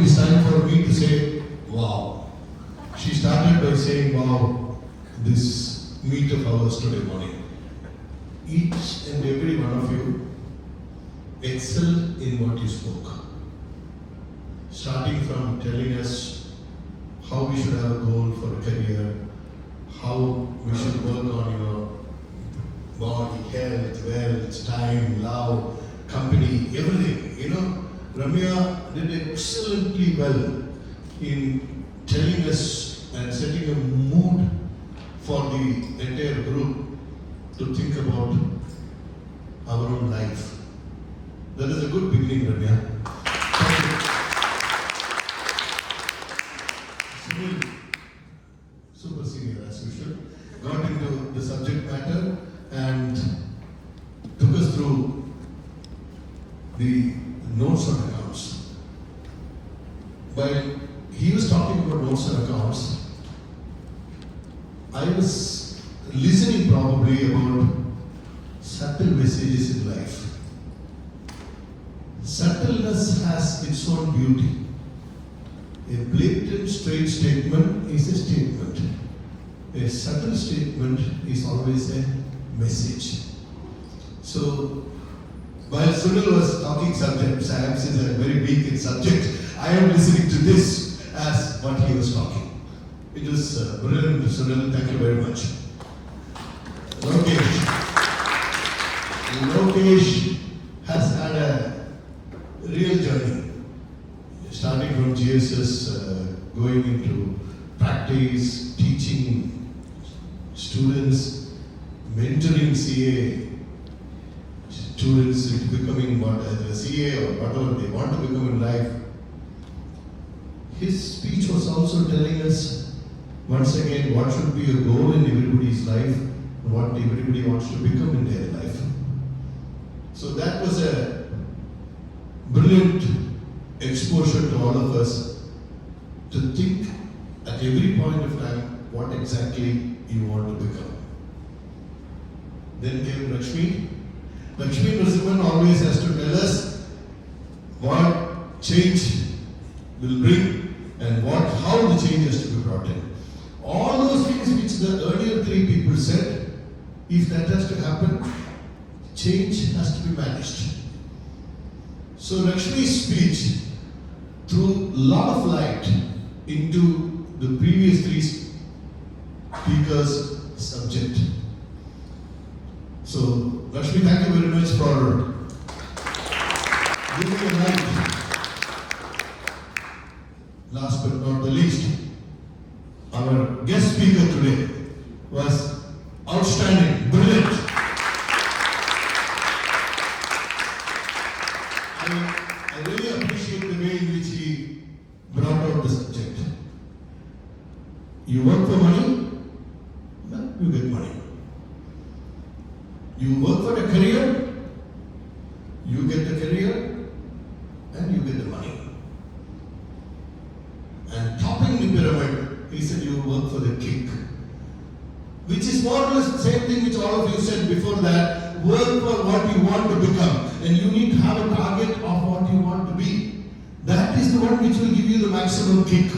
is time for me to say, wow. She started by saying, wow, this meet of ours today morning. Each and every one of you excelled in what you spoke. Starting from telling us how we should have a goal for a career, how we should work on your body, health, wealth, time, love, company, everything. You know, Ramya did excellently well in telling us and setting a mood for the entire group to think about our own life. That is a good beginning, Ramya. Sunil, super senior as usual, got into the subject matter and took us through the notes on accounts. While he was talking about notes on accounts, I was listening probably about subtle messages in life. Subtleness has its own beauty. A blatant, straight statement is a statement. A subtle statement is always a message. So, while Sunil was talking subject, Sam is a very weak in subject, I am listening to this as what he was talking. It was brilliant, Sunil. Thank you very much. Lokesh has had a real journey, starting from GSS, going into practice, teaching students, mentoring CA students into becoming what a CA or whatever they want to become in life. His speech was also telling us once again what should be a goal in everybody's life, what everybody wants to become in their life. So that was a brilliant exposure to all of us to think at every point of time what exactly you want to become. Then came Lakshmi. Lakshmi Narasimhan always has to tell us what change will bring and how the change has to be brought in. All those things which the earlier three people said, if that has to happen, change has to be managed. So Lakshmi's speech threw a lot of light into the previous three speakers' subject. So Lakshmi, thank you very much for giving a light. Last but not the least, our guest speaker today was outstanding, brilliant. I really appreciate the way in which he brought out the subject. You work for money, well, you get money. You work for a career, you get the career, and you get the money. And topping the pyramid, he said you work for the kick. Which is more or less the same thing which all of you said before that, work for what you want to become. And you need to have a target of what you want to be. That is the one which will give you the maximum kick.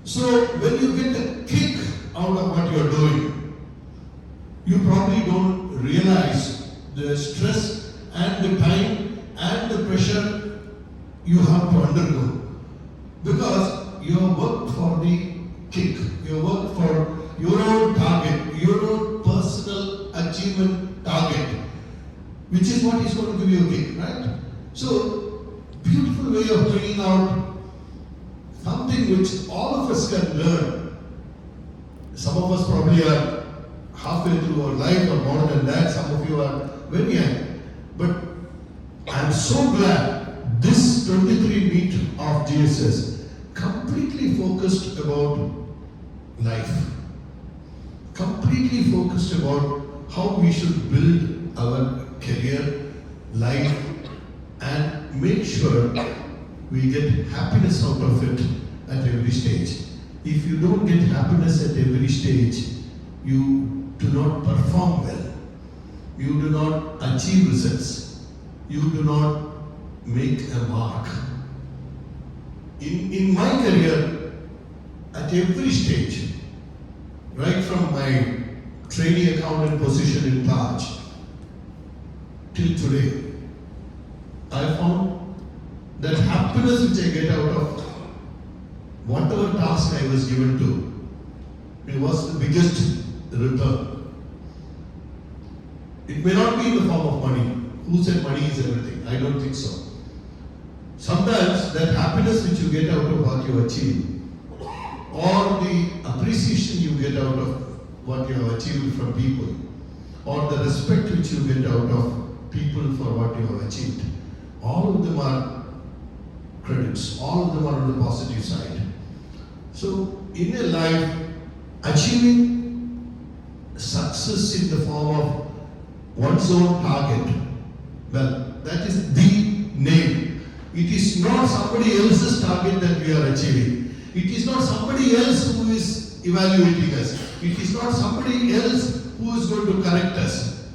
So when you get the kick out of what you are doing, you probably don't realize the stress and the time and the pressure you have to undergo. Because you have worked for the kick, you have worked for your own target, your own personal achievement target, which is what is going to give you a kick, right? So, beautiful way of bringing out something which all of us can learn. Some of us probably are halfway through our life or more than that, some of you are very young. But I am so glad this 23 meet of GSS completely focused about life. Completely focused about how we should build our career, life, and make sure we get happiness out of it at every stage. If you don't get happiness at every stage, you do not perform well. You do not achieve results. You do not make a mark. In my career, at every stage, right from my trainee accountant position in Taj till today, I found that happiness which I get out of whatever task I was given to, it was the biggest return. It may not be in the form of money. Who said money is everything? I don't think so. Sometimes that happiness which you get out of what you achieve, or the appreciation you get out of what you have achieved from people, or the respect which you get out of people for what you have achieved, all of them are credits, all of them are on the positive side. So in a life, achieving success in the form of one's own target, well, that is the name. It is not somebody else's target that we are achieving. It is not somebody else who is evaluating us. It is not somebody else who is going to correct us.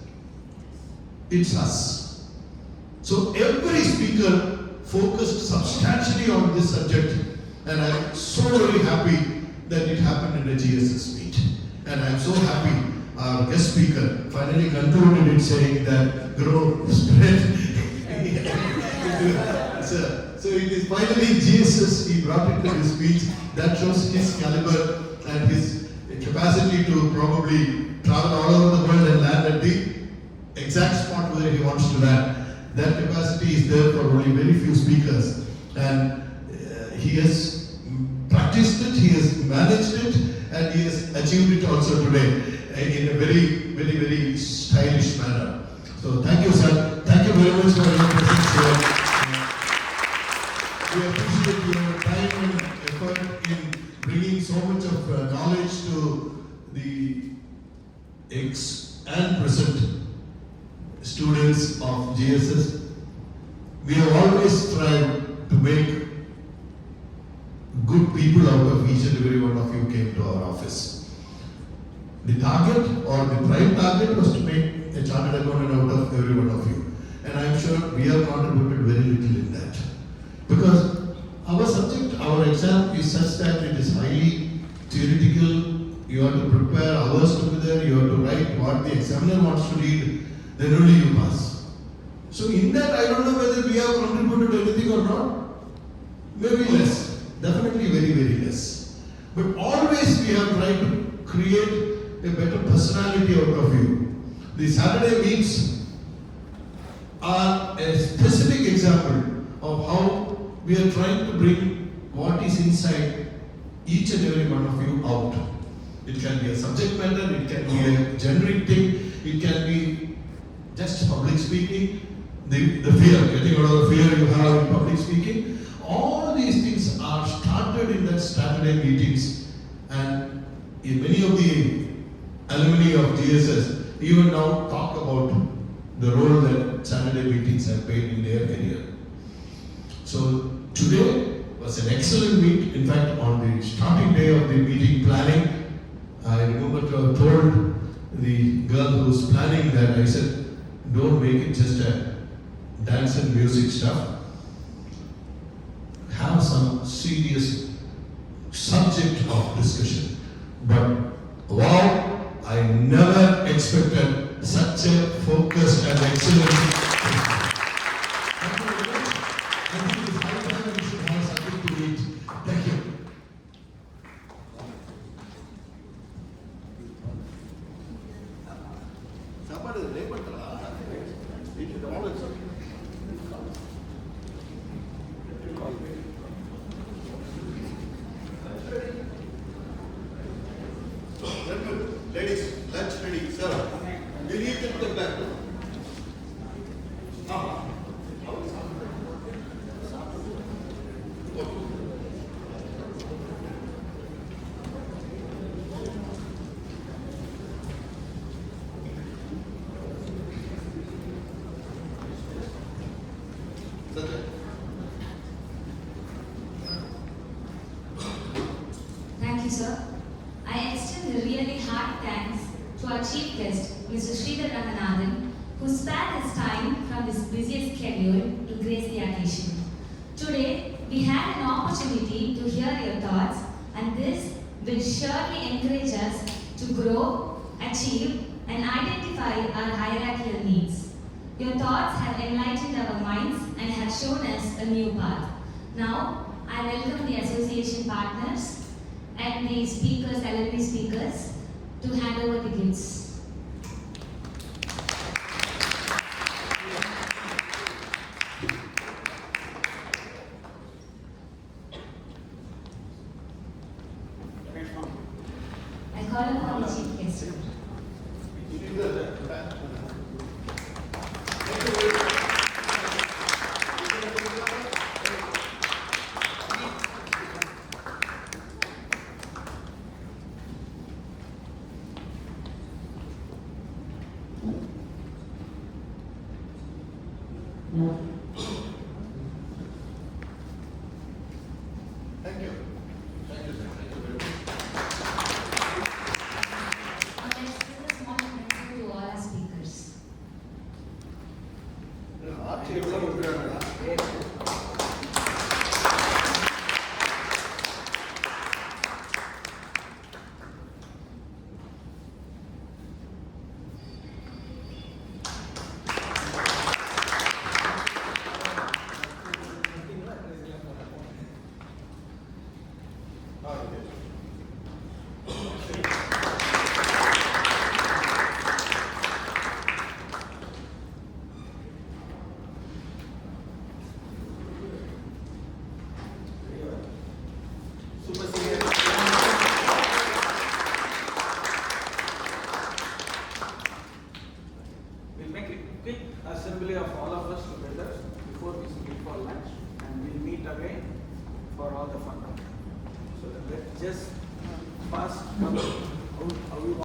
It's us. So every speaker focused substantially on this subject, and I am so very happy that it happened in a GSS meet. And I am so happy our guest speaker finally concluded in saying that grow, spread. So it is finally GSS, he brought it to his speech. That shows his caliber and his capacity to probably travel all over the world and land at the exact spot where he wants to land. That capacity is there for only very few speakers. And he has practiced it, he has managed it, and he has achieved it also today in a very, very, very stylish manner. So thank you, sir. Thank you very much for your presence here. We appreciate your time and effort in bringing so much of knowledge to the ex and present students of GSS. We have always tried to make good people out of each and every one of you came to our office. The target or the prime target was to make a chartered accountant out of every one of you. And I am sure we have contributed very little in that. Because our subject, our exam is such that it is highly theoretical. You have to prepare hours together, you have to write what the examiner wants to read, then only you pass. So in that, I don't know whether we have contributed anything or not. Maybe less. Definitely very, very less. But always we have tried to create a better personality out of you. The Saturday meets are a specific example of how we are trying to bring what is inside each and every one of you out. It can be a subject matter, it can be a generic thing, it can be just public speaking, the fear, getting out of the fear you have in public speaking. All these things are started in that Saturday meetings, and in many of the alumni of GSS even now talk about the role that Saturday meetings have played in their career. So today was an excellent meet. In fact, on the starting day of the meeting planning, I remember to have told the girl who was planning that, I said, don't make it just a dance and music stuff. Have some serious subject of discussion. But wow, I never expected such a focused and excellent. Thank you very much. I think it is high time we should have something to eat. Thank you. Somebody is labeled. You should always. Ladies, lunch ready, sir. Will you take the back? Thank you, sir. I extend a really hearty thanks to our chief guest, Mr. Sridhar Ranganathan, who spared his time from his busy schedule to grace the occasion. Today, we We had an opportunity to hear your thoughts, and this will surely encourage us to grow, achieve, and identify our hierarchical needs. Your thoughts have enlightened our minds and have shown us a new path. Now, I welcome the association partners and the speakers, alumni speakers, to hand over the gifts. I call upon the chief guest. Thank you. Thank you, sir. Thank you very much. Now let's give a small thank you to all our speakers. We'll make a quick assembly of all of us together before we meet for lunch, and we'll meet again for all the fun. So let's just fast come out how we want.